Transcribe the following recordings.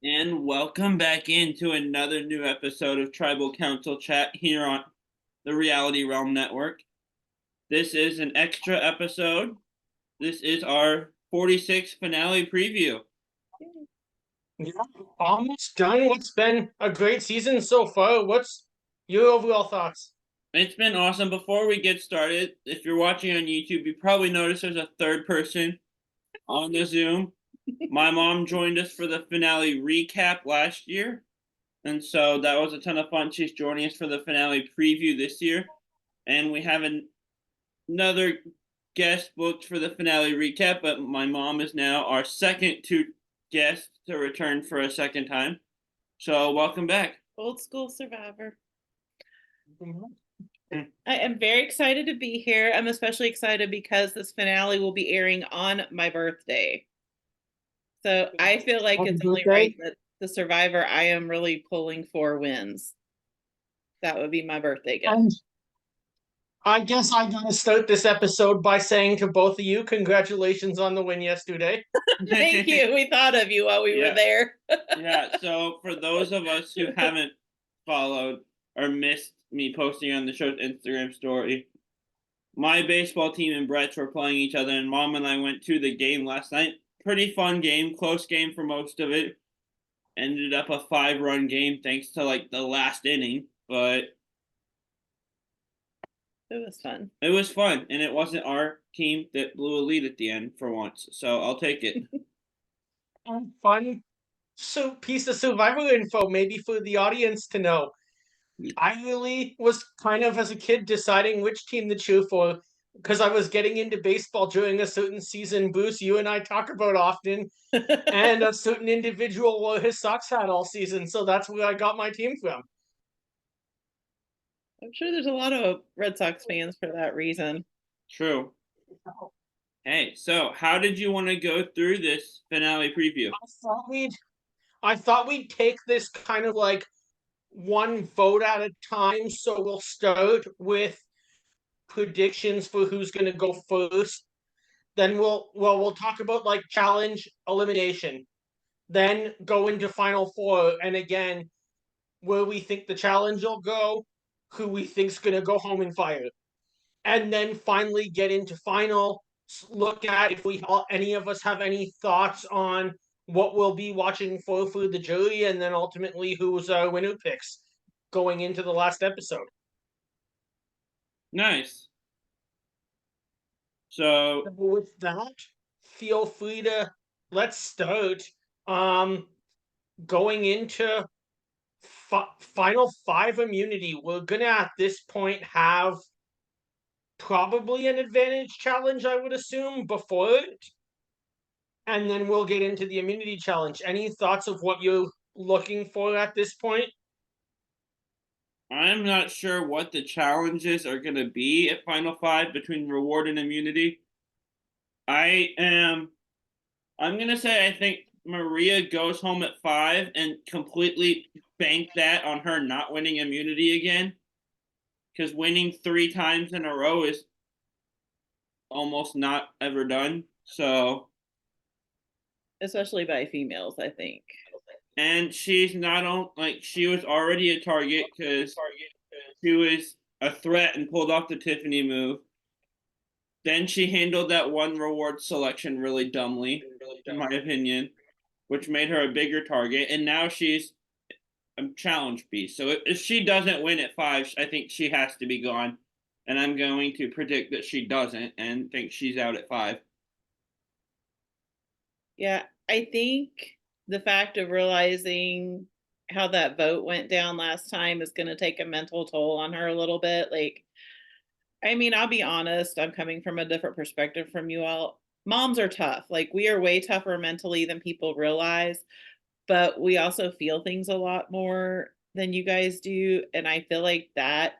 And welcome back into another new episode of Tribal Council Chat here on the Reality Realm Network. This is an extra episode. This is our 46th finale preview. Yeah, almost done. It's been a great season so far. What's your overall thoughts? It's been awesome. Before we get started, if you're watching on YouTube, you probably noticed there's a third person on the Zoom. My mom joined us for the finale recap last year. And so that was a ton of fun. She's joining us for the finale preview this year. And we have another guest booked for the finale recap, but my mom is now our second guest to return for a second time. So welcome back. Old school survivor. Mm-hmm. I am very excited to be here. I'm especially excited because this finale will be airing on my birthday. So I feel like Happy it's only birthday. right that the survivor I am really pulling for wins. That would be my birthday gift. And I guess I gotta start this episode by saying to both of you, congratulations on the win yesterday. Thank you. We thought of you while we Yeah. were there. Yeah, so for those of us who haven't followed or missed me posting on the show's Instagram story, my baseball team and Brett's were playing each other, and Mom and I went to the game last night. Pretty fun game, close game for most of it. Ended up a 5-run game thanks to like the last inning, but It was fun. it was fun, and it wasn't our team that blew a lead at the end for once, so I'll take it. Fun piece of survival info, maybe for the audience to know. I really was kind of, as a kid, deciding which team to cheer for because I was getting into baseball during a certain season. Bruce, you and I talk about often, and a certain individual wore his Sox hat all season, so that's where I got my team from. I'm sure there's a lot of Red Sox fans for that reason. True. Hey, so how did you want to go through this finale preview? I thought we'd take this kind of like one vote at a time. So we'll start with predictions for who's going to go first. Then we'll talk about like challenge elimination. Then go into final four, and again, where we think the challenge will go, who we think's going to go home and fire, and then finally get into final. Look at if we any of us have any thoughts on what we'll be watching for the jury, and then ultimately who's our winner picks going into the last episode. Nice. So with that, feel free to let's start. Going into final five immunity, we're gonna at this point have probably an advantage challenge, I would assume, before it. And then we'll get into the immunity challenge. Any thoughts of what you're looking for at this point? I'm not sure what the challenges are going to be at Final Five between reward and immunity. I'm going to say I think Maria goes home at 5 and completely bank that on her not winning immunity again. Because winning 3 times in a row is almost not ever done. So, Especially by females, I think. and she's not on, like, she was already a target because she was a threat and pulled off the Tiffany move. Then she handled that one reward selection really dumbly, in my opinion, which made her a bigger target. And now she's a challenge beast. So if she doesn't win at 5, I think she has to be gone. And I'm going to predict that she doesn't and think she's out at 5. Yeah, I think the fact of realizing how that vote went down last time is going to take a mental toll on her a little bit. Like, I mean, I'll be honest, I'm coming from a different perspective from you all. Moms are tough. Like, we are way tougher mentally than people realize, but we also feel things a lot more than you guys do. And I feel like that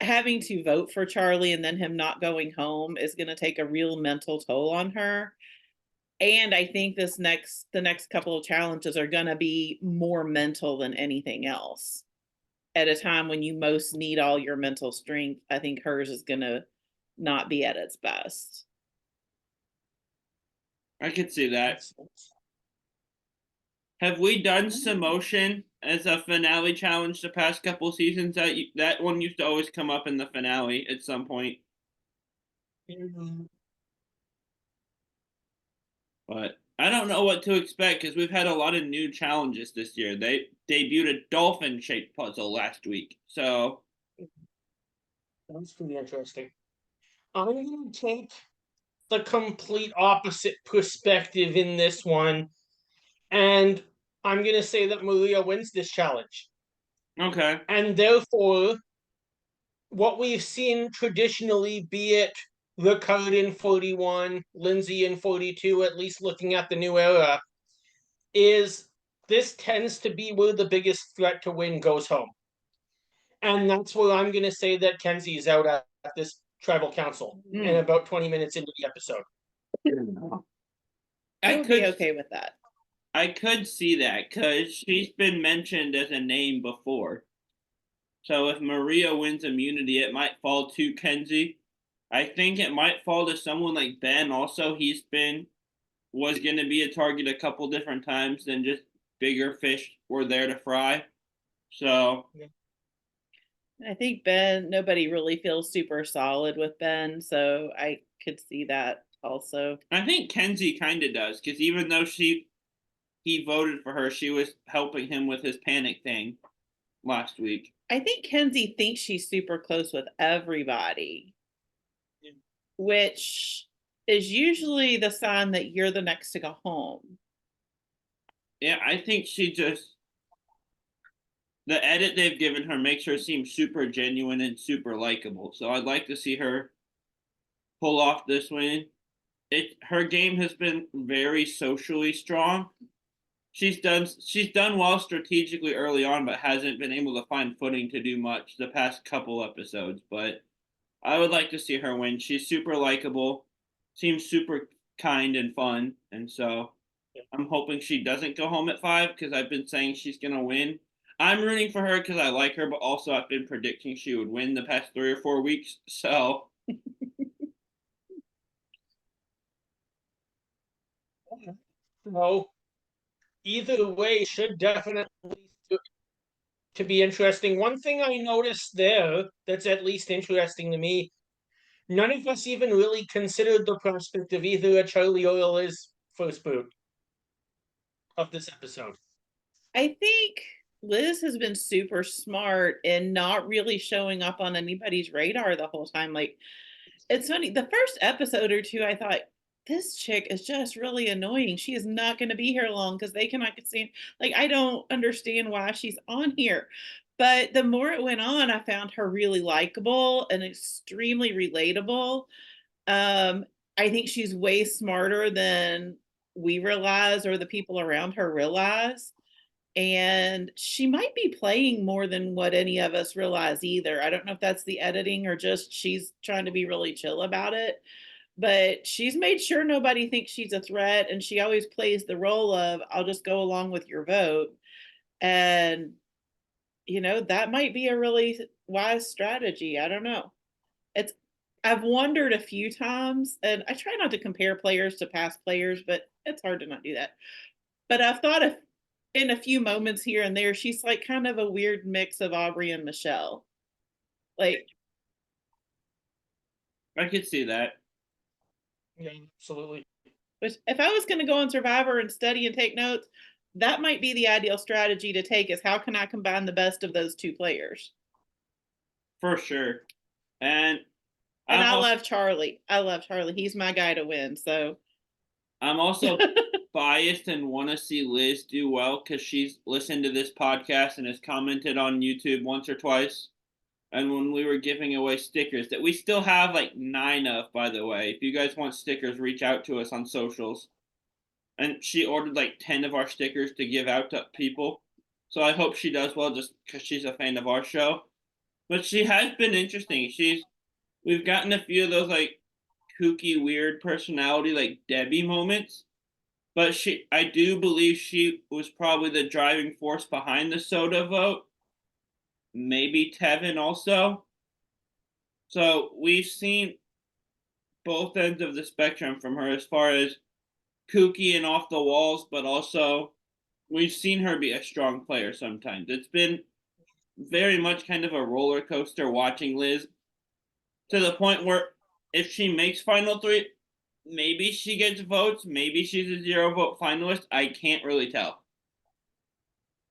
having to vote for Charlie and then him not going home is going to take a real mental toll on her. And I think the next couple of challenges are going to be more mental than anything else. At a time when you most need all your mental strength, I think hers is going to not be at its best. I could see that. Have we done Samotion as a finale challenge the past couple seasons? That one used to always come up in the finale at some point. But I don't know what to expect because we've had a lot of new challenges this year. They debuted a dolphin-shaped puzzle last week. So That's pretty interesting. I'm going to take the complete opposite perspective in this one, and I'm going to say that Maria wins this challenge. okay. And therefore, what we've seen traditionally, be it Ricard in 41, Lindsay in 42, at least looking at the new era, is this tends to be where the biggest threat to win goes home. And that's where I'm going to say that Kenzie is out at this tribal council in about 20 minutes into the episode. I would be okay with that. I could see that because she's been mentioned as a name before. So if Maria wins immunity, it might fall to Kenzie. I think it might fall to someone like Ben. Also, was going to be a target a couple different times, than just bigger fish were there to fry. So I think Ben, nobody really feels super solid with Ben, so I could see that also. I think Kenzie kind of does, because even though he voted for her, she was helping him with his panic thing last week. I think Kenzie thinks she's super close with everybody, which is usually the sign that you're the next to go home. Yeah, I think the edit they've given her makes her seem super genuine and super likable. So I'd like to see her pull off this win. Her game has been very socially strong. She's done well strategically early on, but hasn't been able to find footing to do much the past couple episodes. But I would like to see her win. She's super likable, seems super kind and fun, and so I'm hoping she doesn't go home at 5 because I've been saying she's gonna win. I'm rooting for her because I like her, but also I've been predicting she would win the past 3 or 4 weeks. So So either way should definitely to be interesting. One thing I noticed there that's at least interesting to me, none of us even really considered the prospect of either a Charlie or a Liz first boot of this episode. I think Liz has been super smart in not really showing up on anybody's radar the whole time. Like, it's funny, the first episode or two, I thought, this chick is just really annoying. She is not going to be here long because they cannot get seen. Like, I don't understand why she's on here. But the more it went on, I found her really likable and extremely relatable. I think she's way smarter than we realize or the people around her realize. And she might be playing more than what any of us realize either. I don't know if that's the editing or just she's trying to be really chill about it. But she's made sure nobody thinks she's a threat. And she always plays the role of, I'll just go along with your vote. And, that might be a really wise strategy. I don't know. I've wondered a few times, and I try not to compare players to past players, but it's hard to not do that. But I've thought of in a few moments here and there, she's like kind of a weird mix of Aubrey and Michelle. Like, I could see that. Yeah, absolutely. which if I was going to go on Survivor and study and take notes, that might be the ideal strategy to take is how can I combine the best of those two players? For sure. And I love Charlie. I love Charlie. He's my guy to win. So I'm also biased and want to see Liz do well because she's listened to this podcast and has commented on YouTube once or twice. And when we were giving away stickers that we still have like 9 of, by the way, if you guys want stickers, reach out to us on socials. And she ordered like 10 of our stickers to give out to people. So I hope she does well just because she's a fan of our show. But she has been interesting. We've gotten a few of those like kooky, weird personality like Debbie moments. But I do believe she was probably the driving force behind the soda vote. Maybe Tevin also. So we've seen both ends of the spectrum from her as far as kooky and off the walls, but also we've seen her be a strong player sometimes. It's been very much kind of a roller coaster watching Liz, to the point where if she makes final three, maybe she gets votes, maybe she's a 0 vote finalist. I can't really tell.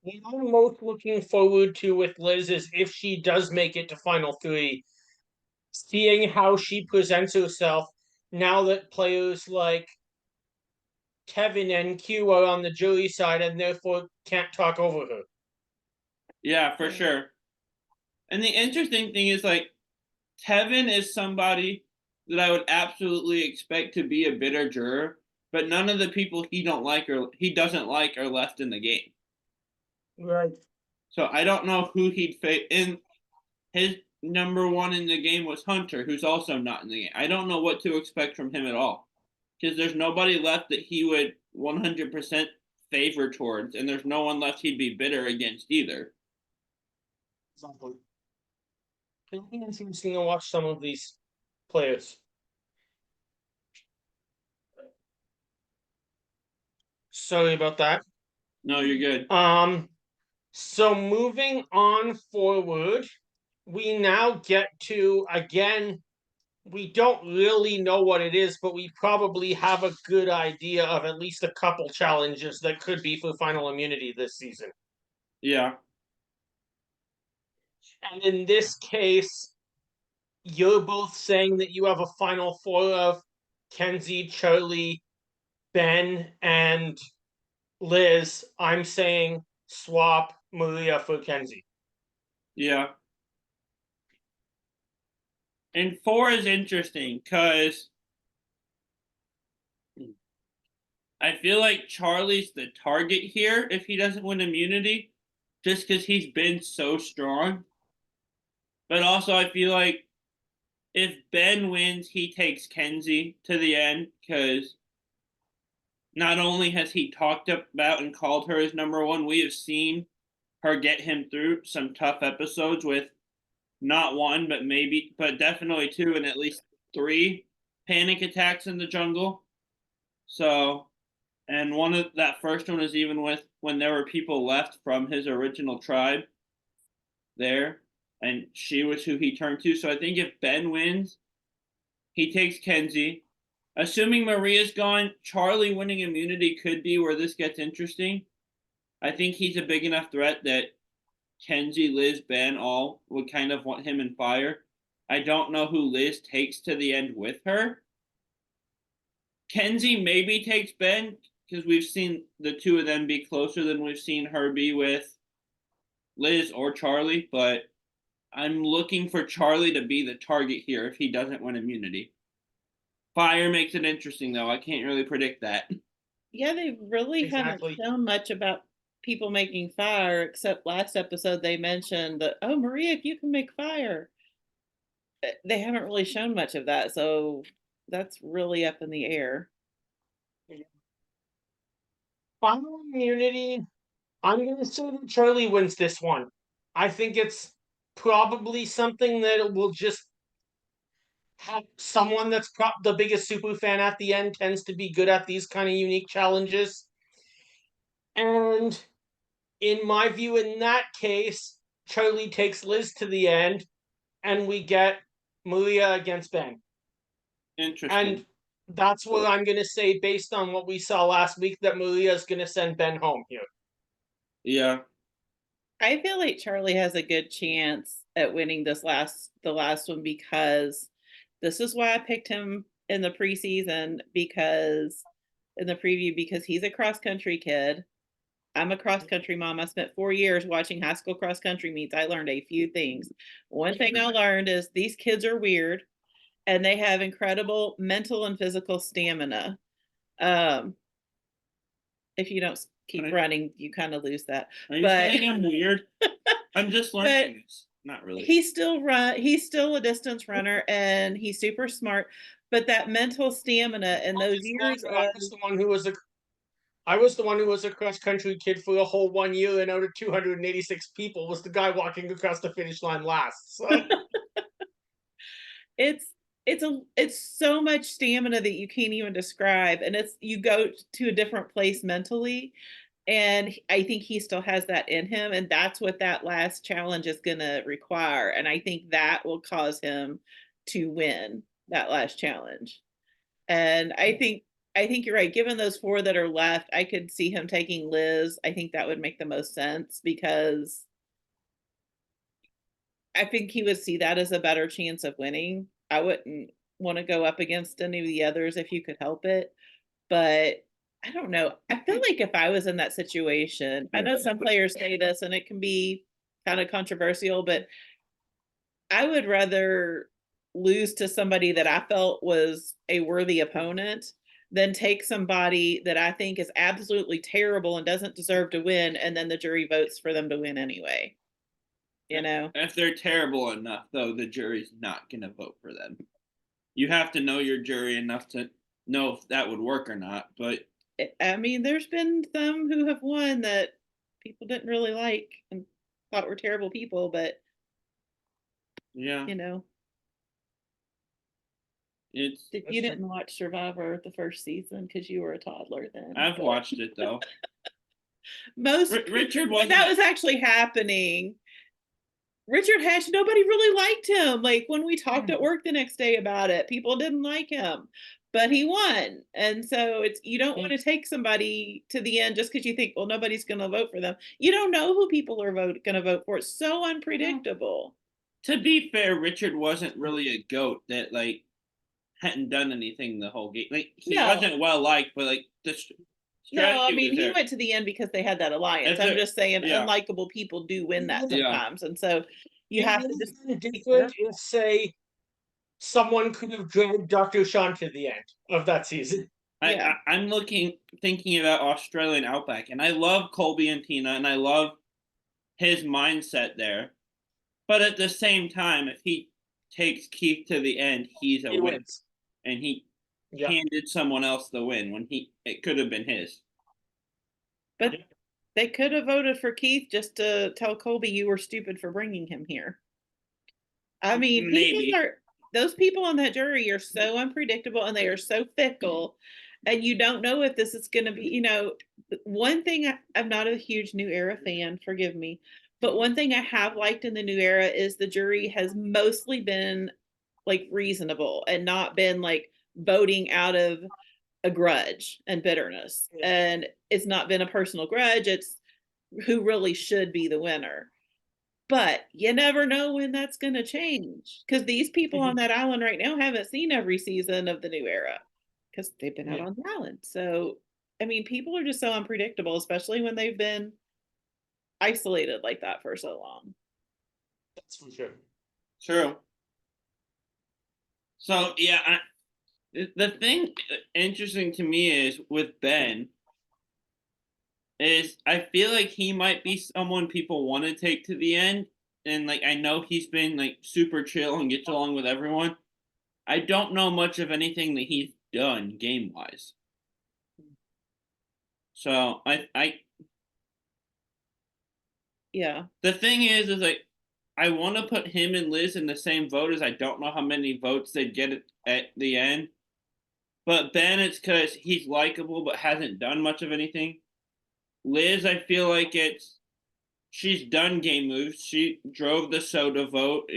What I'm most looking forward to with Liz is if she does make it to final three, seeing how she presents herself now that players like Kevin and Q are on the jury side and therefore can't talk over her. Yeah, for sure. And the interesting thing is, like, Tevin is somebody that I would absolutely expect to be a bitter juror, but none of the people he doesn't like are left in the game. Right. So I don't know who he'd face. In his number one in the game was Hunter, who's also not in the game. I don't know what to expect from him at all, because there's nobody left that he would 100% favor towards, and there's no one left he'd be bitter against either. Exactly. It'll be interesting to watch some of these players. Sorry about that. No, you're good. So moving on forward, we now get to, again, we don't really know what it is, but we probably have a good idea of at least a couple challenges that could be for final immunity this season. Yeah. And in this case, you're both saying that you have a final four of Kenzie, Charlie, Ben, and Liz. I'm saying swap Maria for Kenzie. Yeah. And 4 is interesting because I feel like Charlie's the target here if he doesn't win immunity, just because he's been so strong. But also, I feel like if Ben wins, he takes Kenzie to the end, because not only has he talked about and called her his number one, we have seen her get him through some tough episodes with not one, but definitely 2 and at least 3 panic attacks in the jungle. So, and one of that first one is even with when there were people left from his original tribe there, and she was who he turned to. So I think if Ben wins, he takes Kenzie. Assuming Maria's gone, Charlie winning immunity could be where this gets interesting. I think he's a big enough threat that Kenzie, Liz, Ben all would kind of want him in fire. I don't know who Liz takes to the end with her. Kenzie maybe takes Ben, because we've seen the two of them be closer than we've seen her be with Liz or Charlie, but I'm looking for Charlie to be the target here if he doesn't win immunity. Fire makes it interesting, though. I can't really predict that. Yeah, they really Exactly. haven't shown much about people making fire, except last episode they mentioned that, oh, Maria, if you can make fire. They haven't really shown much of that, so that's really up in the air. Final immunity, I'm going to say that Charlie wins this one. I think it's probably something that will just have someone that's the biggest super fan at the end tends to be good at these kind of unique challenges. And in my view, in that case, Charlie takes Liz to the end, and we get Maria against Ben. Interesting. And that's what I'm going to say based on what we saw last week, that Maria is going to send Ben home here. Yeah. I feel like Charlie has a good chance at winning the last one, because this is why I picked him in the preseason, because in the preview, because he's a cross country kid. I'm a cross country mom. I spent 4 years watching high school cross country meets. I learned a few things. One thing I learned is these kids are weird, and they have incredible mental and physical stamina. If you don't keep running, you kind of lose that. Are you saying I'm weird? I'm just learning this. Not really. He's still a distance runner, and he's super smart. But that mental stamina and those years of, I was the one who was a cross country kid for a whole 1 year, and out of 286 people was the guy walking across the finish line last. So. it's so much stamina that you can't even describe, and you go to a different place mentally. And I think he still has that in him, and that's what that last challenge is gonna require, and I think that will cause him to win that last challenge. And I think you're right. Given those 4 that are left, I could see him taking Liz. I think that would make the most sense because I think he would see that as a better chance of winning. I wouldn't want to go up against any of the others if you could help it, but I don't know. I feel like if I was in that situation, I know some players say this and it can be kind of controversial, but I would rather lose to somebody that I felt was a worthy opponent than take somebody that I think is absolutely terrible and doesn't deserve to win, and then the jury votes for them to win anyway. You know? If they're terrible enough, though, the jury's not going to vote for them. You have to know your jury enough to know if that would work or not. But I mean, there's been some who have won that people didn't really like and thought were terrible people, but yeah, you know, it's. you That's true. didn't watch Survivor the first season because you were a toddler then. I've but watched it though. most Richard when wasn't. that was actually happening. Richard Hatch, nobody really liked him. Like when we talked at work the next day about it, people didn't like him, but he won. And so it's you don't want to take somebody to the end just because you think, well, nobody's going to vote for them. You don't know who people are going to vote for. It's so unpredictable. To be fair, Richard wasn't really a goat that like hadn't done anything the whole game. Like he No. wasn't well liked, but like the No, I strategy mean was he there. went to the end because they had that alliance. If I'm there- just saying yeah. unlikable people do win that Yeah. sometimes. And so you It have to would just have been be different careful. if, say, someone could have dragged Dr. Sean to the end of that season. Yeah. I'm thinking about Australian Outback, and I love Colby and Tina, and I love his mindset there. But at the same time, if he takes Keith to the end, he's a He win, wins. and he Yeah. handed someone else the win when it could have been his. But they could have voted for Keith just to tell Colby you were stupid for bringing him here. I mean, Maybe. those people on that jury are so unpredictable and they are so fickle, and you don't know if this is going to be. One thing I'm not a huge New Era fan, forgive me, but one thing I have liked in the New Era is the jury has mostly been like reasonable and not been like voting out of a grudge and bitterness. Yeah. And it's not been a personal grudge. It's who really should be the winner. But you never know when that's going to change because these people on that island right now haven't seen every season of the New Era because they've been out on the island. So, I mean, people are just so unpredictable, especially when they've been isolated like that for so long. That's for sure. True. So yeah, the thing interesting to me is with Ben is I feel like he might be someone people want to take to the end, and like I know he's been like super chill and gets along with everyone. I don't know much of anything that he's done game wise. So Yeah. the thing is like I want to put him and Liz in the same vote as I don't know how many votes they'd get at the end. But Ben, it's because he's likable but hasn't done much of anything. Liz, I feel like she's done game moves. She drove the soda vote.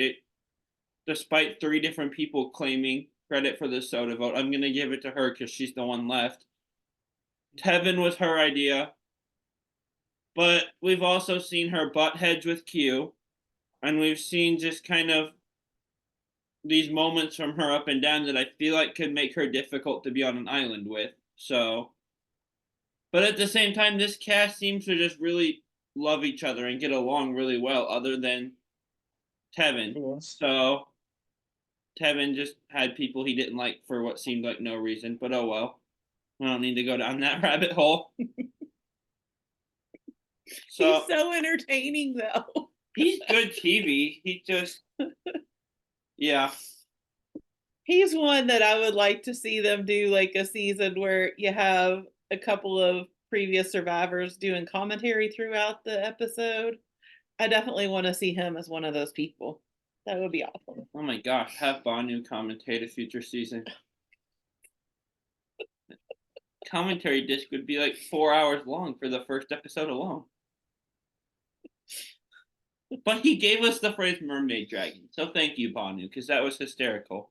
Despite 3 different people claiming credit for the soda vote, I'm gonna give it to her because she's the one left. Tevin was her idea, but we've also seen her butt heads with Q, and we've seen just kind of these moments from her up and down that I feel like could make her difficult to be on an island with. So, but at the same time, this cast seems to just really love each other and get along really well, other than Tevin. Yes. So, Tevin just had people he didn't like for what seemed like no reason, but oh well. I don't need to go down that rabbit hole. So, He's so entertaining, though. he's good TV. He just, yeah. He's one that I would like to see them do like a season where you have a couple of previous survivors doing commentary throughout the episode. I definitely want to see him as one of those people. That would be awesome. Oh my gosh, have Banu commentate a future season. commentary disc would be like 4 hours long for the first episode alone. But he gave us the phrase mermaid dragon, so thank you, Banu, because that was hysterical.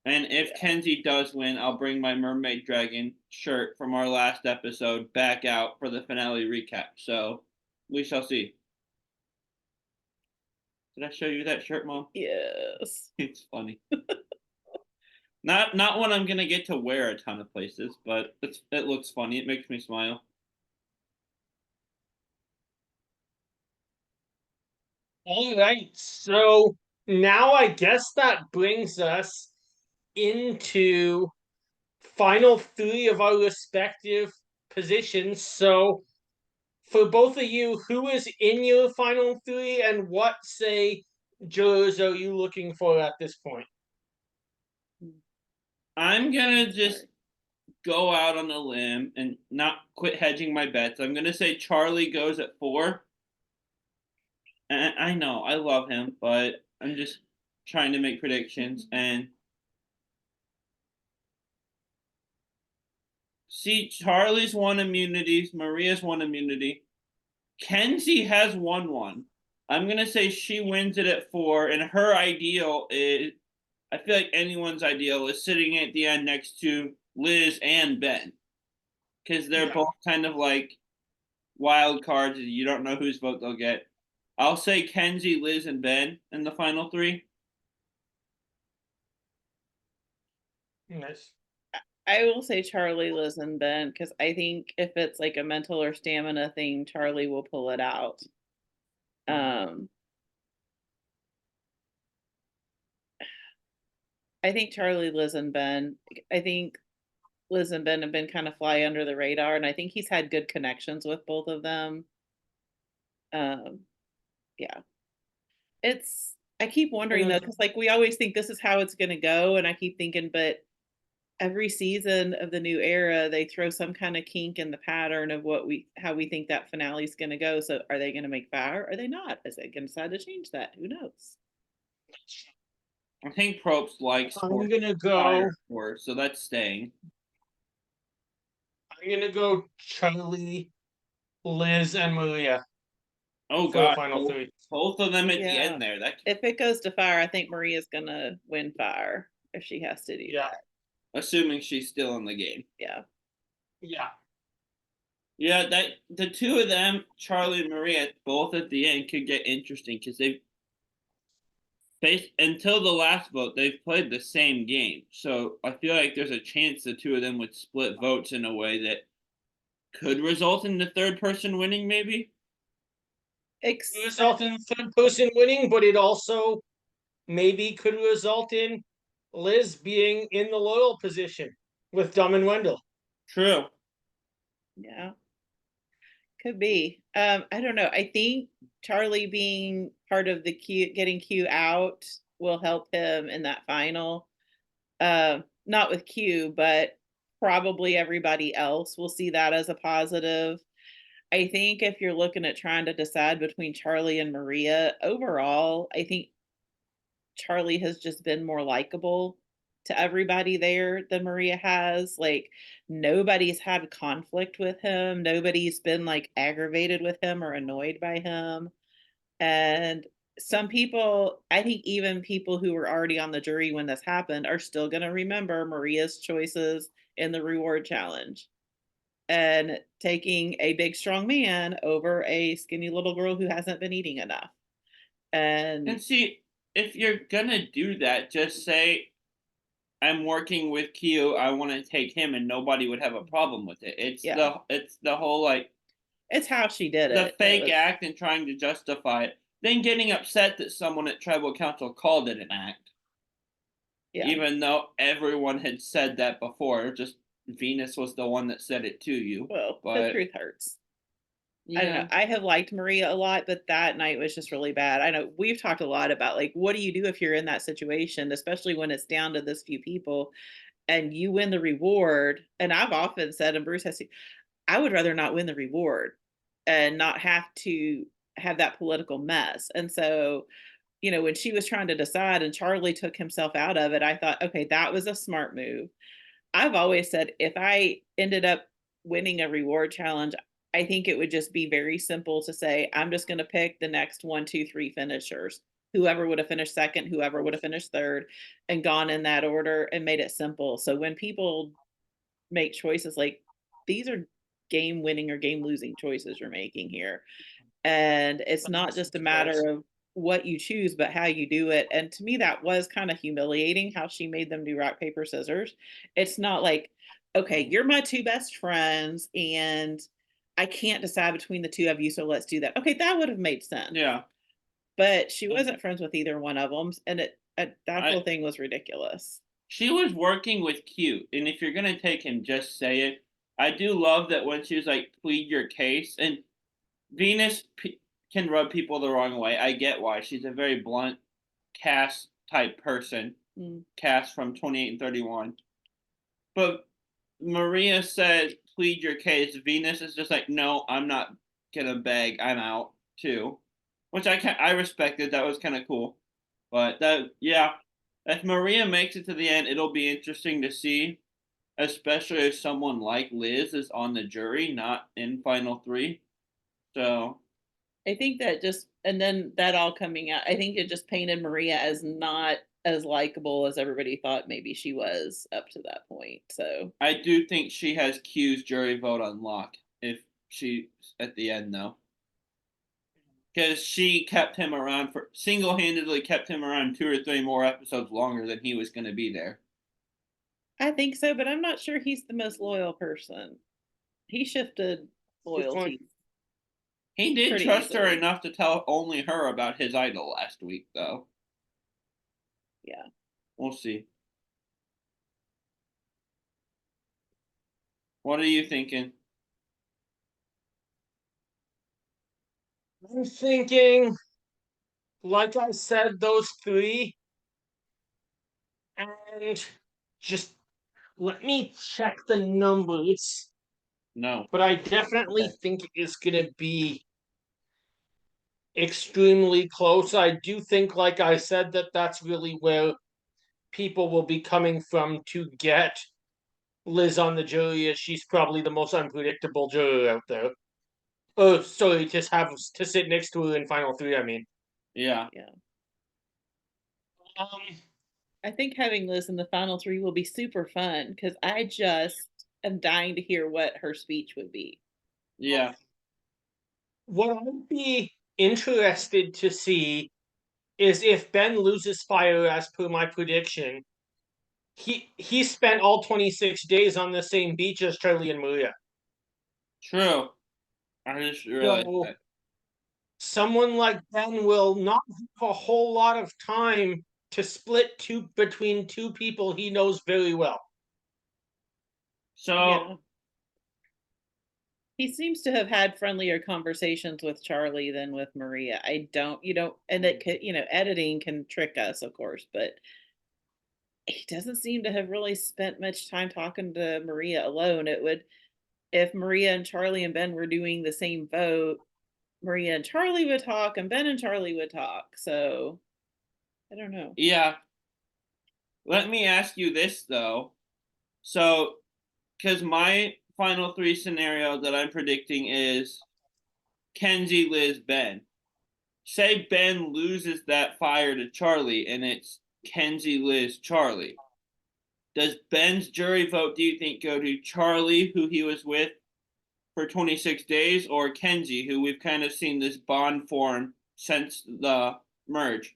And if Kenzie does win, I'll bring my mermaid dragon shirt from our last episode back out for the finale recap. So we shall see. Did I show you that shirt, Mom? Yes. It's funny. Not one I'm gonna get to wear a ton of places, but it looks funny. It makes me smile. All right, so now I guess that brings us into final three of our respective positions. So, for both of you, who is in your final three, and what say jurors are you looking for at this point? I'm gonna just go out on a limb and not quit hedging my bets. I'm gonna say Charlie goes at 4. And I know I love him, but I'm just trying to make predictions and see. Charlie's won immunities. Maria's won immunity. Kenzie has won one. I'm gonna say she wins it at 4, and her ideal is. I feel like anyone's ideal is sitting at the end next to Liz and Ben, because they're both kind of like wild cards. You don't know whose vote they'll get. I'll say Kenzie, Liz, and Ben in the final 3. Nice. I will say Charlie, Liz, and Ben, because I think if it's like a mental or stamina thing, Charlie will pull it out. I think Charlie, Liz, and Ben. I think Liz and Ben have been kind of fly under the radar, and I think he's had good connections with both of them. Yeah. I keep wondering though, because like we always think this is how it's gonna go, and I keep thinking, but every season of the new era, they throw some kind of kink in the pattern of how we think that finale is gonna go. So are they gonna make fire? Are they not? Is they gonna decide to change that? Who knows? I think Probst likes I'm gonna go. Fire 4, so that's staying. I'm gonna go Charlie, Liz, and Maria. Oh for the god, final 3. both of them at the Yeah. end there. That If it goes to fire, I think Maria's gonna win fire if she has to do Yeah. that. assuming she's still in the game. Yeah. Yeah. Yeah, that the two of them, Charlie and Maria, both at the end could get interesting because they've faced until the last vote, they've played the same game. So I feel like there's a chance the two of them would split votes in a way that could result in the third person winning, maybe. Result in the third person winning, but it also maybe could result in Liz being in the loyal position with Dumb and Wendell. True. Yeah. Could be. I don't know. I think Charlie being part of the getting Q out will help him in that final. Not with Q, but probably everybody else will see that as a positive. I think if you're looking at trying to decide between Charlie and Maria, overall, I think Charlie has just been more likable to everybody there than Maria has. Like, nobody's had conflict with him. Nobody's been like aggravated with him or annoyed by him. And some people, I think even people who were already on the jury when this happened are still going to remember Maria's choices in the reward challenge and taking a big strong man over a skinny little girl who hasn't been eating enough. And see, if you're gonna do that, just say I'm working with Q, I want to take him, and nobody would have a problem with it. It's the whole like it's how she did the it. fake act and trying to justify it, then getting upset that someone at tribal council called it an act. Yeah. Even though everyone had said that before, just Venus was the one that said it to you. Well, but the truth hurts. yeah. I don't know. I have liked Maria a lot, but that night was just really bad. I know we've talked a lot about like, what do you do if you're in that situation, especially when it's down to this few people and you win the reward? And I've often said, and Bruce has to, I would rather not win the reward and not have to have that political mess. And so, you know, when she was trying to decide and Charlie took himself out of it, I thought, okay, that was a smart move. I've always said if I ended up winning a reward challenge, I think it would just be very simple to say, I'm just going to pick the next 1, 2, 3 finishers. Whoever would have finished second, whoever would have finished third, and gone in that order and made it simple. So when people make choices like these are game winning or game losing choices you're making here. And it's not just a matter of what you choose, but how you do it. And to me, that was kind of humiliating how she made them do rock, paper, scissors. It's not like, okay, you're my two best friends and I can't decide between the two of you, so let's do that. Okay, that would have made sense. Yeah. But she wasn't friends with either one of them. And that I- whole thing was ridiculous. She was working with Q, and if you're gonna take him, just say it. I do love that when she was like, plead your case, and Venus can rub people the wrong way. I get why. She's a very blunt, Cass type person. Mm. Cass from 28 and 31. But Maria said, plead your case. Venus is just like, no, I'm not gonna beg. I'm out too. Which I respected. That was kind of cool. But yeah. If Maria makes it to the end, it'll be interesting to see, especially if someone like Liz is on the jury, not in Final Three. So I think that just, and then that all coming out, I think it just painted Maria as not as likable as everybody thought maybe she was up to that point. So I do think she has Q's jury vote on lock if she's at the end, though. Because she kept him around for single-handedly kept him around 2 or 3 more episodes longer than he was going to be there. I think so, but I'm not sure he's the most loyal person. He shifted loyalty. He did Pretty trust her easily. enough to tell only her about his idol last week, though. Yeah. We'll see. What are you thinking? I'm thinking, like I said, those three, and just let me check the numbers. No. But I definitely think it's gonna be extremely close. I do think, like I said, that that's really where people will be coming from to get Liz on the jury, as she's probably the most unpredictable juror out there. Oh, sorry, just have to sit next to her in Final Three. I mean, Yeah. Yeah. um, I think having Liz in the final three will be super fun because I just am dying to hear what her speech would be. Yeah. what I'd be interested to see is if Ben loses fire as per my prediction. He spent all 26 days on the same beach as Charlie and Maria. True. I just realized So that. someone like Ben will not have a whole lot of time to split between two people he knows very well. So Yeah. He seems to have had friendlier conversations with Charlie than with Maria. And it could, editing can trick us, of course, but he doesn't seem to have really spent much time talking to Maria alone. If Maria and Charlie and Ben were doing the same vote, Maria and Charlie would talk and Ben and Charlie would talk. So I don't know. yeah. Let me ask you this though. So, because my Final Three scenario that I'm predicting is Kenzie, Liz, Ben. Say Ben loses that fire to Charlie and it's Kenzie, Liz, Charlie. Does Ben's jury vote, do you think, go to Charlie, who he was with for 26 days, or Kenzie, who we've kind of seen this bond form since the merge?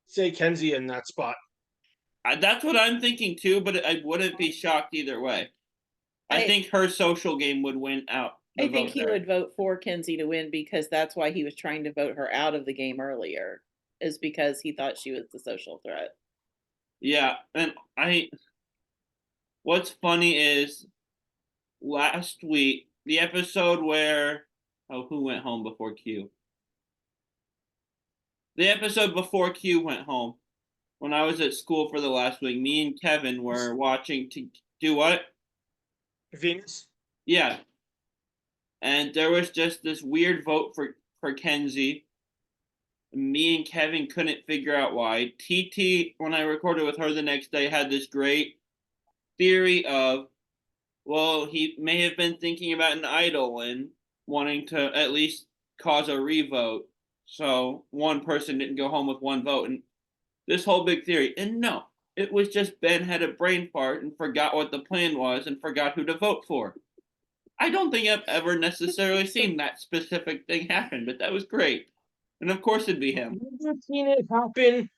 Say Kenzie in that spot. That's what I'm thinking too, but I wouldn't be shocked either way. I think her social game would win out. I think he would vote for Kenzie to win because that's why he was trying to vote her out of the game earlier, is because he thought she was the social threat. Yeah, and what's funny is last week, the episode where who went home before Q? The episode before Q went home. When I was at school for the last week, me and Kevin were watching to do what? Venus? Yeah. And there was just this weird vote for Kenzie. Me and Kevin couldn't figure out why. TT, when I recorded with her the next day, had this great theory of, well, he may have been thinking about an idol and wanting to at least cause a revote, so one person didn't go home with one vote, and this whole big theory. And no, it was just Ben had a brain fart and forgot what the plan was and forgot who to vote for. I don't think I've ever necessarily seen that specific thing happen, but that was great. And of course it'd be him. I've never seen it happen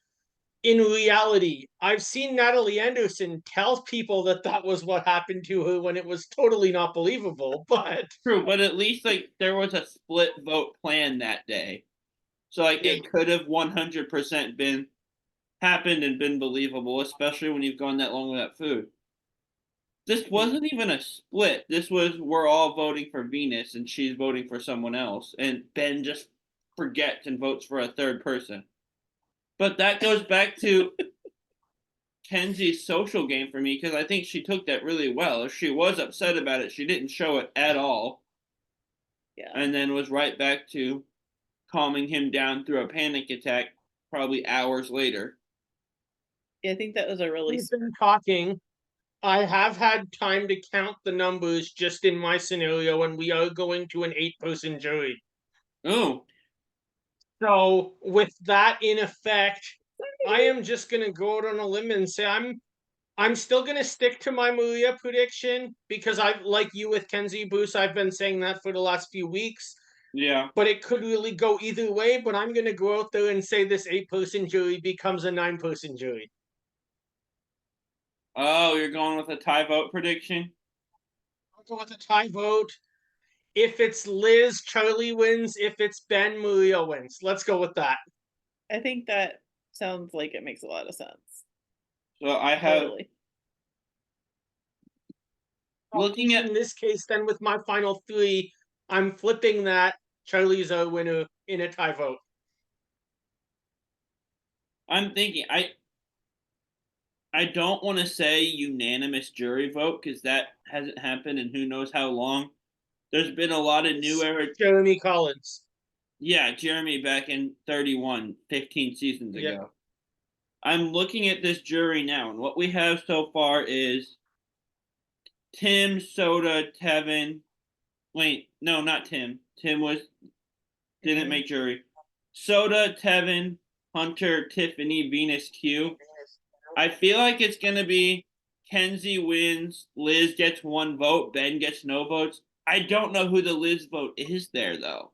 in reality. I've seen Natalie Anderson tell people that that was what happened to her when it was totally not believable. But True, but at least like there was a split vote plan that day. So like Yeah. it could have 100% been happened and been believable, especially when you've gone that long without food. This wasn't even a split. This was we're all voting for Venus and she's voting for someone else, and Ben just forgets and votes for a third person. But that goes back to Kenzie's social game for me, because I think she took that really well. If she was upset about it, she didn't show it at all, Yeah. and then was right back to calming him down through a panic attack probably hours later. I think that was a really we've been talking. I have had time to count the numbers just in my scenario, and we are going to an 8-person jury. Oh, So, with that in effect, I am just gonna go out on a limb and say I'm still gonna stick to my Maria prediction because I like you with Kenzie Bruce. I've been saying that for the last few weeks, yeah. but it could really go either way. But I'm gonna go out there and say this 8-person jury becomes a 9-person jury. Oh, you're going with a tie vote prediction? I'll go with a tie vote. If it's Liz, Charlie wins. If it's Ben, Maria wins. Let's go with that. I think that sounds like it makes a lot of sense. So I have Totally. looking at In this case, then with my final 3, I'm flipping that. Charlie's our winner in a tie vote. I'm thinking I don't want to say unanimous jury vote because that hasn't happened in who knows how long. There's been a lot of new era. Jeremy Collins. Yeah, Jeremy back in 31, 15 seasons ago. Yep. I'm looking at this jury now, and what we have so far is Tim, Soda, Tevin. Wait, no, not Tim. Tim didn't make jury. Soda, Tevin, Hunter, Tiffany, Venus, Q. I feel like it's gonna be Kenzie wins, Liz gets 1 vote, Ben gets no votes. I don't know who the Liz vote is there though.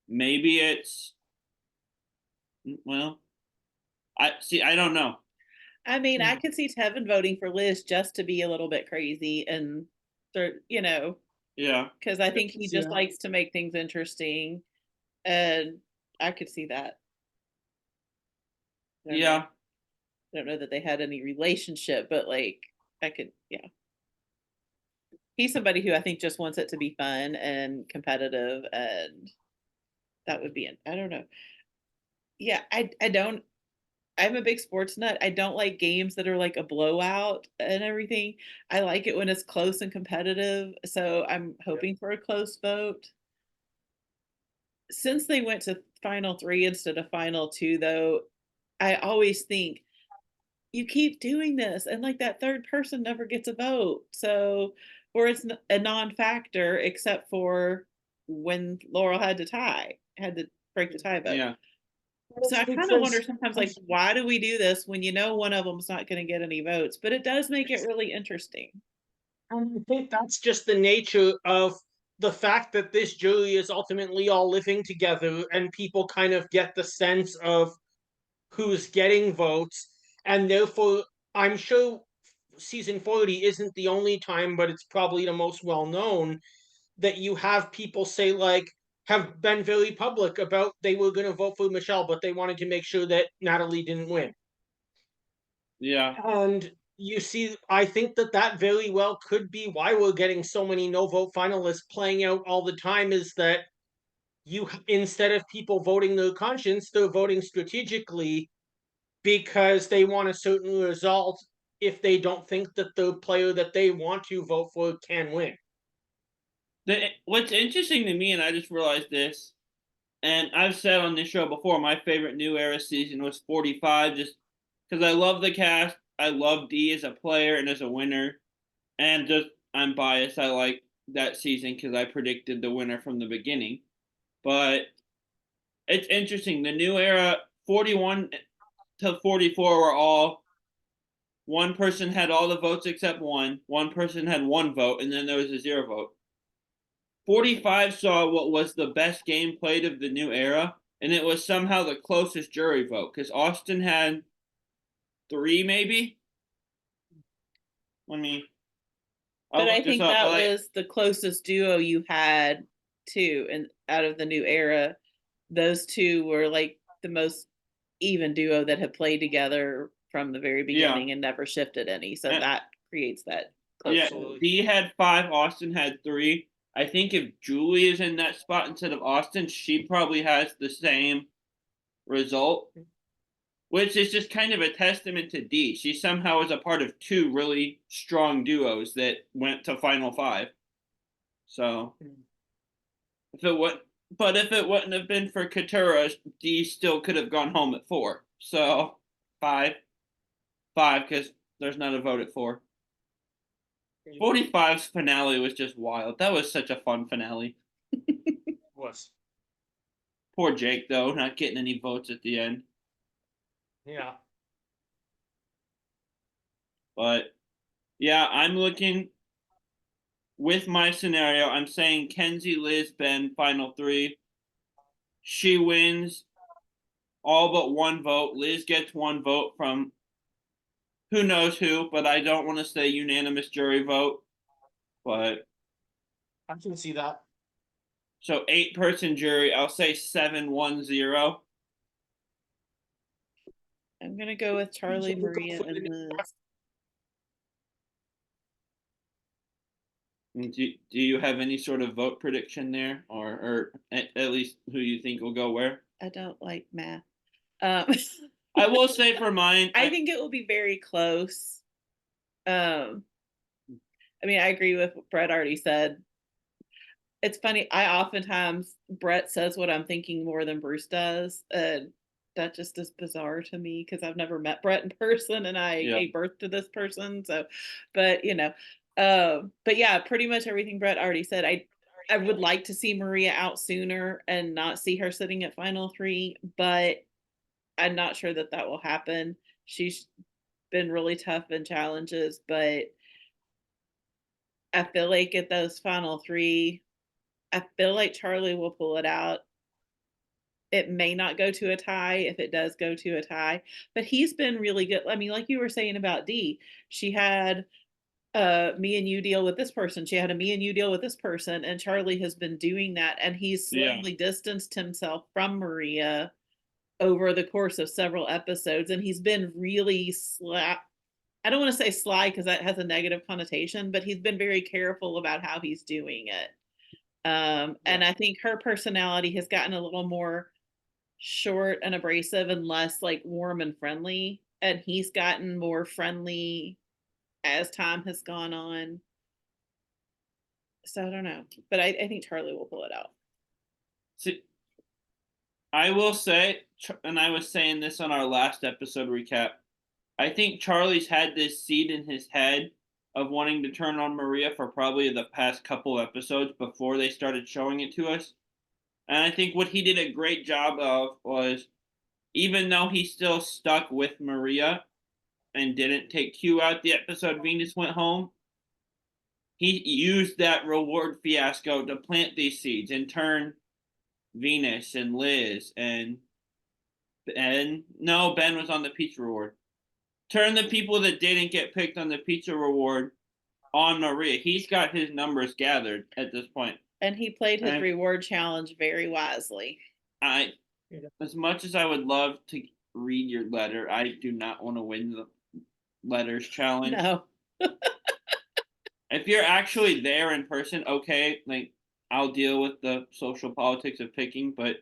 Maybe it's well, I don't know. I mean, I could see Tevin voting for Liz just to be a little bit crazy and, Yeah. because I think he just Yeah. likes to make things interesting, and I could see that. I don't know. Yeah. I don't know that they had any relationship, but like I could, yeah. He's somebody who I think just wants it to be fun and competitive, and that would be it. I don't know. Yeah, I don't. I'm a big sports nut. I don't like games that are like a blowout and everything. I like it when it's close and competitive. So I'm hoping for a close vote. Since they went to final 3 instead of final 2, though, I always think you keep doing this, and like that third person never gets a vote. So, or it's a non-factor except for when Laurel had to break the tie vote. Yeah. So I kind of wonder sometimes, like, why do we do this when you know one of them's not going to get any votes? But it does make it really interesting. I think that's just the nature of the fact that this jury is ultimately all living together and people kind of get the sense of who's getting votes. And therefore, I'm sure season 40 isn't the only time, but it's probably the most well known that you have people say, like, have been very public about they were going to vote for Michelle, but they wanted to make sure that Natalie didn't win. Yeah. And you see, I think that that very well could be why we're getting so many no vote finalists playing out all the time, is that you, instead of people voting their conscience, they're voting strategically because they want a certain result if they don't think that the player that they want to vote for can win. What's interesting to me, and I just realized this, and I've said on this show before, my favorite new era season was 45, just because I love the cast. I love Dee as a player and as a winner, and just I'm biased. I like that season because I predicted the winner from the beginning. But it's interesting. The new era, 41 to 44 were all one person had all the votes except one person had one vote, and then there was a 0 vote. 45 saw what was the best game played of the new era, and it was somehow the closest jury vote because Austin had 3, maybe. Let me. But I look this think up, that but, like, was the closest duo you had too, and out of the new era, those two were like the most even duo that had played together from the very Yeah. beginning and never shifted any. So And- that creates that. yeah. Absolutely. Dee had 5, Austin had 3. I think if Julie is in that spot instead of Austin, she probably has the same result, which is just kind of a testament to Dee. She somehow was a part of 2 really strong duos that went to Final 5. So, if it would, but if it wouldn't have been for Katura, Dee still could have gone home at 4. So, 5, because there's not a vote at 4. 45's finale was just wild. That was such a fun finale. Was. Poor Jake, though, not getting any votes at the end. Yeah. But yeah, I'm looking with my scenario. I'm saying Kenzie, Liz, Ben, final 3. She wins all but 1 vote. Liz gets 1 vote from who knows who, but I don't want to say unanimous jury vote. But I can see that. so 8-person jury, I'll say 7-1-0. I'm gonna go with Charlie, we'll go Maria, for the and new Liz. Do you have any sort of vote prediction there, or at least who you think will go where? I don't like math. I will say for mine, I think it will be very close. I mean, I agree with what Brett already said. It's funny. I oftentimes Brett says what I'm thinking more than Bruce does, and that just is bizarre to me because I've never met Brett in person, and I Yeah. gave birth to this person. So, but but yeah, pretty much everything Brett already said. I would like to see Maria out sooner and not see her sitting at final 3, but I'm not sure that that will happen. She's been really tough in challenges, but I feel like at those final 3, I feel like Charlie will pull it out. It may not go to a tie if it does go to a tie, but he's been really good. I mean, like you were saying about Dee, she had me and you deal with this person. She had a me and you deal with this person, and Charlie has been doing that, and he's slowly distanced himself from Maria over the course of several episodes, and he's been really I don't want to say sly because that has a negative connotation, but he's been very careful about how he's doing it. And I think her personality has gotten a little more short and abrasive and less like warm and friendly. And he's gotten more friendly as time has gone on. So I don't know, but I think Charlie will pull it out. See, I will say, and I was saying this on our last episode recap, I think Charlie's had this seed in his head of wanting to turn on Maria for probably the past couple episodes before they started showing it to us. And I think what he did a great job of was, even though he still stuck with Maria and didn't take Q out the episode Venus went home, he used that reward fiasco to plant these seeds and turn Venus and Liz and Ben. No, Ben was on the pizza reward. Turn the people that didn't get picked on the pizza reward on Maria. He's got his numbers gathered at this point. And he played his And reward challenge very wisely. As much as I would love to read your letter, I do not want to win the letters challenge. No. If you're actually there in person, okay, like I'll deal with the social politics of picking, but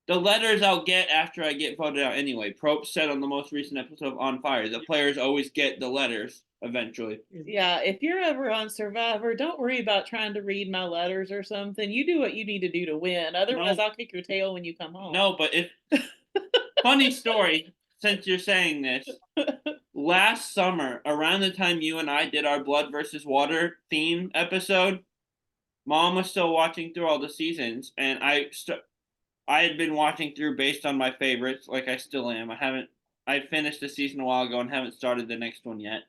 the letters I'll get after I get voted out anyway. Probst said on the most recent episode of On Fire, the players always get the letters eventually. Yeah, if you're ever on Survivor, don't worry about trying to read my letters or something. You do what you need to do to win. Otherwise, No. I'll kick your tail when you come home. No, but if funny story, since you're saying this, last summer, around the time you and I did our Blood versus Water theme episode, Mom was still watching through all the seasons, and I had been watching through based on my favorites, like I still am. I finished the season a while ago and haven't started the next one yet.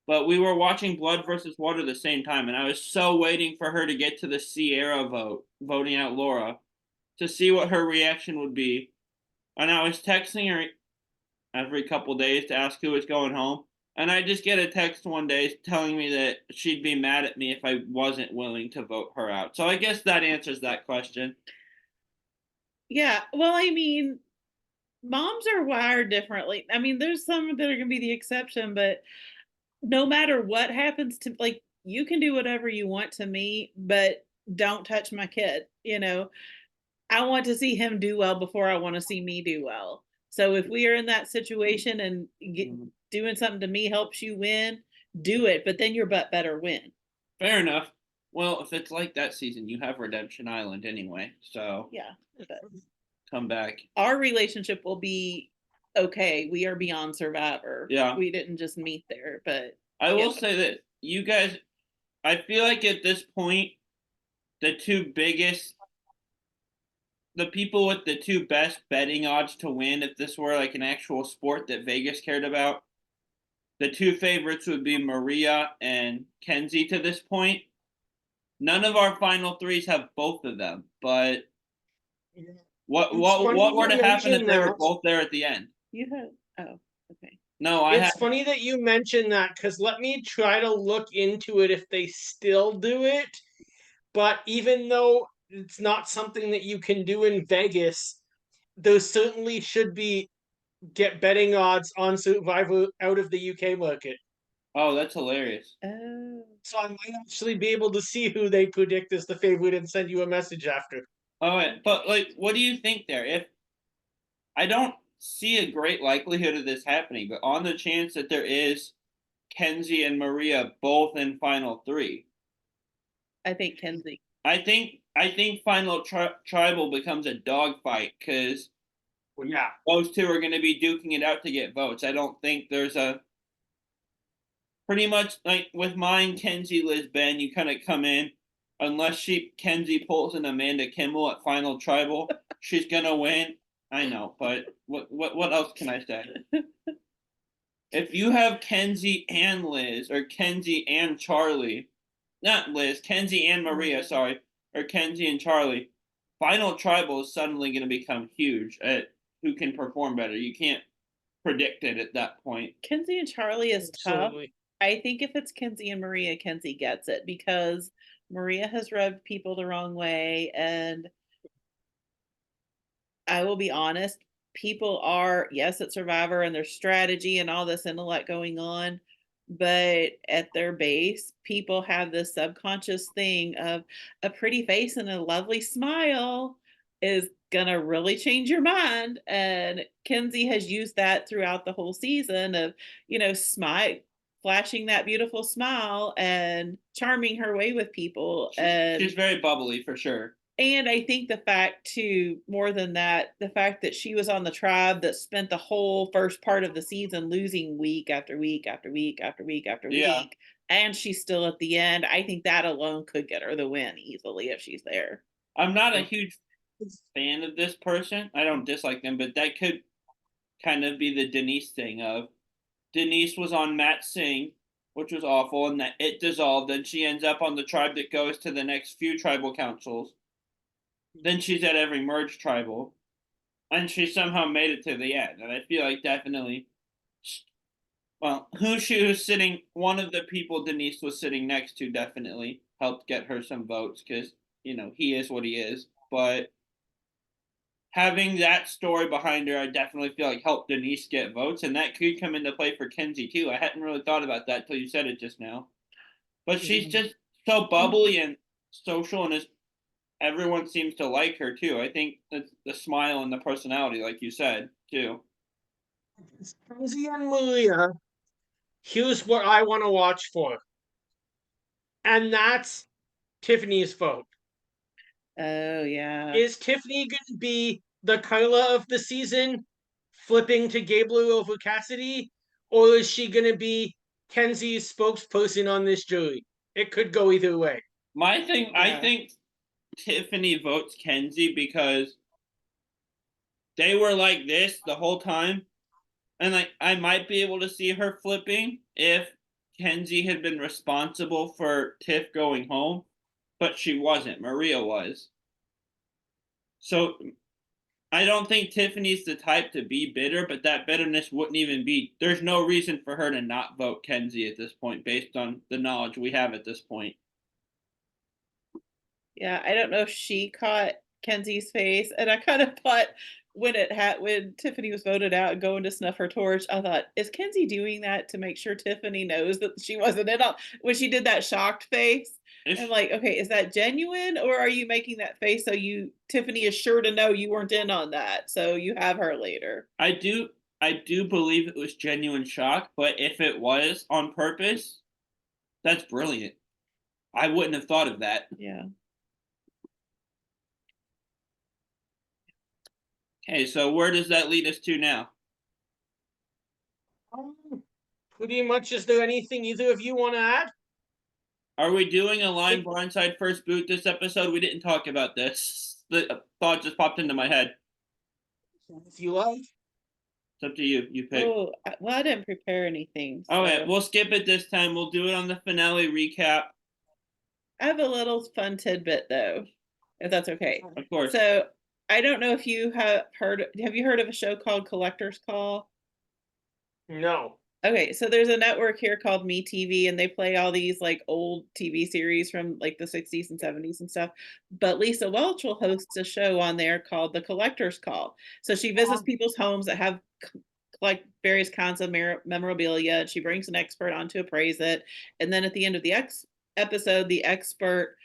But we were watching Blood versus Water the same time, and I was so waiting for her to get to the Sierra vote, voting out Laura, to see what her reaction would be. And I was texting her every couple days to ask who was going home. And I just get a text one day telling me that she'd be mad at me if I wasn't willing to vote her out. So I guess that answers that question. Yeah, well, I mean, moms are wired differently. I mean, there's some that are going to be the exception, but no matter what happens to, like, you can do whatever you want to me, but don't touch my kid. I want to see him do well before I want to see me do well. So if we are in that situation and doing something to me helps you win, do it. But then your butt better win. Fair enough. Well, if it's like that season, you have Redemption Island anyway. So Yeah. But come back. our relationship will be okay. We are beyond Survivor. Yeah. We didn't just meet there, but I will yeah. say that you guys, I feel like at this point, the people with the two best betting odds to win, if this were like an actual sport that Vegas cared about, the two favorites would be Maria and Kenzie to this point. None of our final threes have both of them, but what were to happen if they were both there at the end? You have okay. No, It's funny that you mentioned that because let me try to look into it if they still do it. But even though it's not something that you can do in Vegas, those certainly should be get betting odds on Survivor out of the UK market. Oh, that's hilarious. Oh. So I might actually be able to see who they predict as the favorite and send you a message after. Oh, but like, what do you think there? If I don't see a great likelihood of this happening, but on the chance that there is Kenzie and Maria both in final three, I think Kenzie. I think final tribal becomes a dogfight because Well, yeah. those two are going to be duking it out to get votes. I don't think there's a pretty much like with mine, Kenzie, Liz, Ben. You kind of come in unless Kenzie pulls an Amanda Kimmel at final tribal, she's gonna win. I know, but what else can I say? If you have Kenzie and Liz, or Kenzie and Charlie, not Liz, Kenzie and Maria, sorry, or Kenzie and Charlie, final tribal is suddenly going to become huge at who can perform better. You can't predict it at that point. Kenzie and Charlie is tough. Absolutely. I think if it's Kenzie and Maria, Kenzie gets it because Maria has rubbed people the wrong way. And I will be honest, people are, yes, it's Survivor and there's strategy and all this intellect going on. But at their base, people have this subconscious thing of a pretty face and a lovely smile is gonna really change your mind. And Kenzie has used that throughout the whole season of, smile, flashing that beautiful smile and charming her way with people. And She's very bubbly for sure. And I think the fact too, more than that, the fact that she was on the tribe that spent the whole first part of the season losing week after week after week after week after week, and she's still at the end. I think that alone could get her the win easily if she's there. I'm not a huge fan of this person. I don't dislike them, but that could kind of be the Denise thing of Denise was on Matt Singh, which was awful, and that it dissolved, and she ends up on the tribe that goes to the next few tribal councils. Then she's at every merge tribal, and she somehow made it to the end. And I feel like definitely, well, who she was sitting, one of the people Denise was sitting next to definitely helped get her some votes because, he is what he is. But having that story behind her, I definitely feel like helped Denise get votes, and that could come into play for Kenzie too. I hadn't really thought about that till you said it just now. But she's just so bubbly and social, and everyone seems to like her too. I think the smile and the personality, like you said, too. Kenzie and Maria, here's what I want to watch for. And that's Tiffany's vote. Oh, yeah. Is Tiffany going to be the Carla of the season, flipping to Gabriel over Cassidy? or is she going to be Kenzie's spokesperson on this jury? It could go either way. I Yeah. think Tiffany votes Kenzie because they were like this the whole time. And like I might be able to see her flipping if Kenzie had been responsible for Tiff going home, but she wasn't. Maria was. So I don't think Tiffany's the type to be bitter, but that bitterness wouldn't even be. There's no reason for her to not vote Kenzie at this point, based on the knowledge we have at this point. Yeah, I don't know if she caught Kenzie's face, and I kind of thought when Tiffany was voted out and going to snuff her torch, I thought, is Kenzie doing that to make sure Tiffany knows that she wasn't in on when she did that shocked face? If, I'm like, okay, is that genuine, or are you making that face so Tiffany is sure to know you weren't in on that, so you have her later? I do believe it was genuine shock, but if it was on purpose, that's brilliant. I wouldn't have thought of that. Yeah. Okay, so where does that lead us to now? Pretty much, is there anything either of you want to add? Are we doing a line blindside first boot this episode? We didn't talk about this. The thought just popped into my head. If you like. It's up to you. You pick. Oh, well, I didn't prepare anything. Okay, So we'll skip it this time. We'll do it on the finale recap. I have a little fun tidbit though, if that's okay. Of course. So I don't know if you have you heard of a show called Collector's Call? No. Okay, so there's a network here called MeTV, and they play all these like old TV series from like the 60s and 70s and stuff. But Lisa Welch will host a show on there called The Collector's Call. So she visits people's homes that have like various kinds of memorabilia, and she brings an expert on to appraise it. And then at the end of the episode, the expert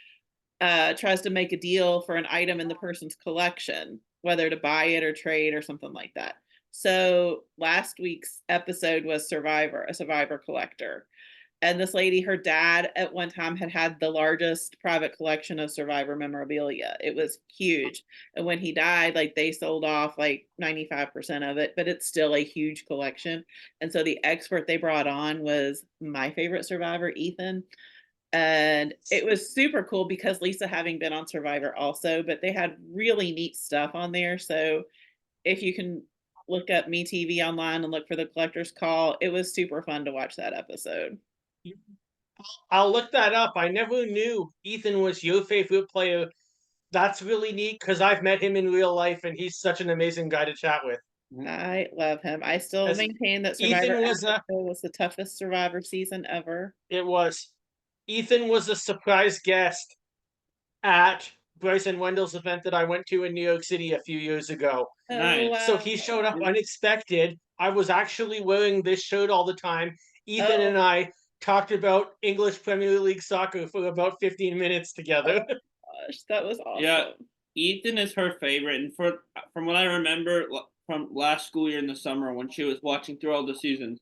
tries to make a deal for an item in the person's collection, whether to buy it or trade or something like that. So last week's episode was a survivor collector. And this lady, her dad at one time had the largest private collection of survivor memorabilia. It was huge. And when he died, like they sold off like 95% of it, but it's still a huge collection. And so the expert they brought on was my favorite survivor, Ethan. And it was super cool because Lisa having been on Survivor also, but they had really neat stuff on there. So if you can look up MeTV online and look for The Collector's Call, it was super fun to watch that episode. I'll look that up. I never knew Ethan was your favorite player. That's really neat because I've met him in real life and he's such an amazing guy to chat with. I love him. I still As maintain that Ethan Survivor was Africa was the toughest Survivor season ever. It was. Ethan was a surprise guest at Bryce and Wendell's event that I went to in New York City a few years ago. Oh, Nice. wow. So he showed up unexpected. I was actually wearing this shirt all the time. Ethan and I talked about English Premier League soccer for about 15 minutes together. Gosh, that was awesome. Yeah, Ethan is her favorite, and from what I remember from last school year in the summer when she was watching through all the seasons,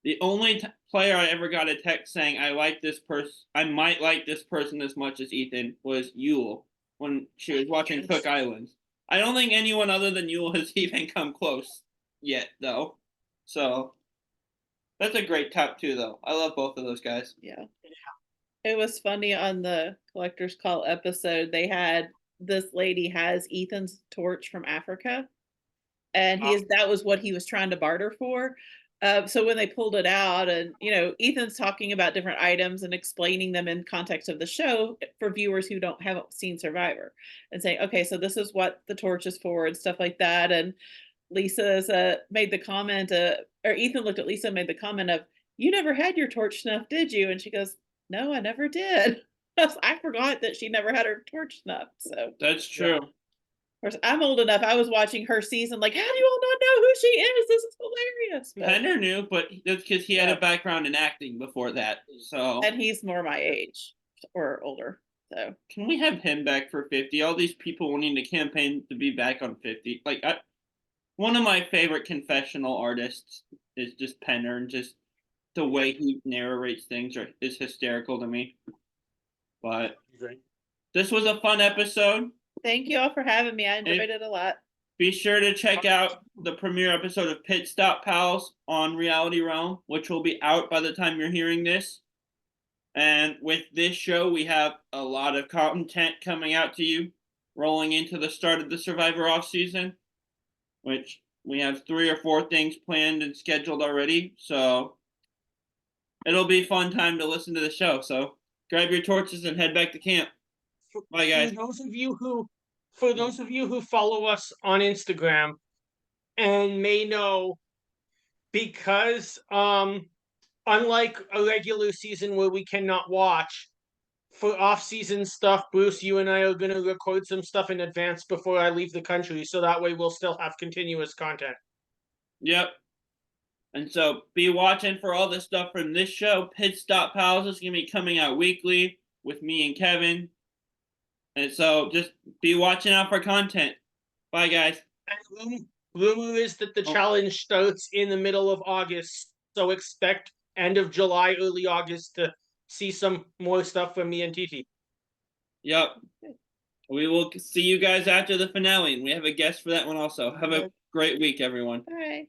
the only player I ever got a text saying I like this person, I might like this person as much as Ethan was Yule when she was watching Cook Islands. I don't think anyone other than Yule has even come close yet, though. So that's a great top two, though. I love both of those guys. Yeah. It was funny on the Collector's Call episode. They had this lady has Ethan's torch from Africa, and that was what he was trying to barter for. So when they pulled it out, and Ethan's talking about different items and explaining them in context of the show for viewers who haven't seen Survivor, and saying, okay, so this is what the torch is for and stuff like that. And Lisa made the comment, or Ethan looked at Lisa and made the comment of, "You never had your torch snuffed, did you?" And she goes, "No, I never did." I forgot that she never had her torch snuffed. So that's true. Of course, I'm old enough. I was watching her season, like, how do you all not know who she is? This is hilarious. Penner knew, but that's because he had a background in acting before that. So and he's more my age or older. So can we have him back for 50? All these people wanting to campaign to be back on 50. Like one of my favorite confessional artists is just Penner, and just the way he narrates things is hysterical to me. But this was a fun episode. Thank you all for having me. I enjoyed it a lot. Be sure to check out the premiere episode of Pit Stop Pals on Reality Realm, which will be out by the time you're hearing this. And with this show, we have a lot of content coming out to you, rolling into the start of the Survivor off season, which we have 3 or 4 things planned and scheduled already. So it'll be a fun time to listen to the show. So grab your torches and head back to camp. Bye, guys. For those of you who follow us on Instagram and may know, because unlike a regular season where we cannot watch, for off-season stuff, Bruce, you and I are going to record some stuff in advance before I leave the country, so that way we'll still have continuous content. Yep. And so be watching for all the stuff from this show. Pit Stop Pals is going to be coming out weekly with me and Kevin. And so just be watching out for content. Bye, guys. And rumor is that the challenge starts in the middle of August, so expect end of July, early August to see some more stuff from me and Titi. Yep. We will see you guys after the finale, and we have a guest for that one also. Have a great week, everyone. Bye.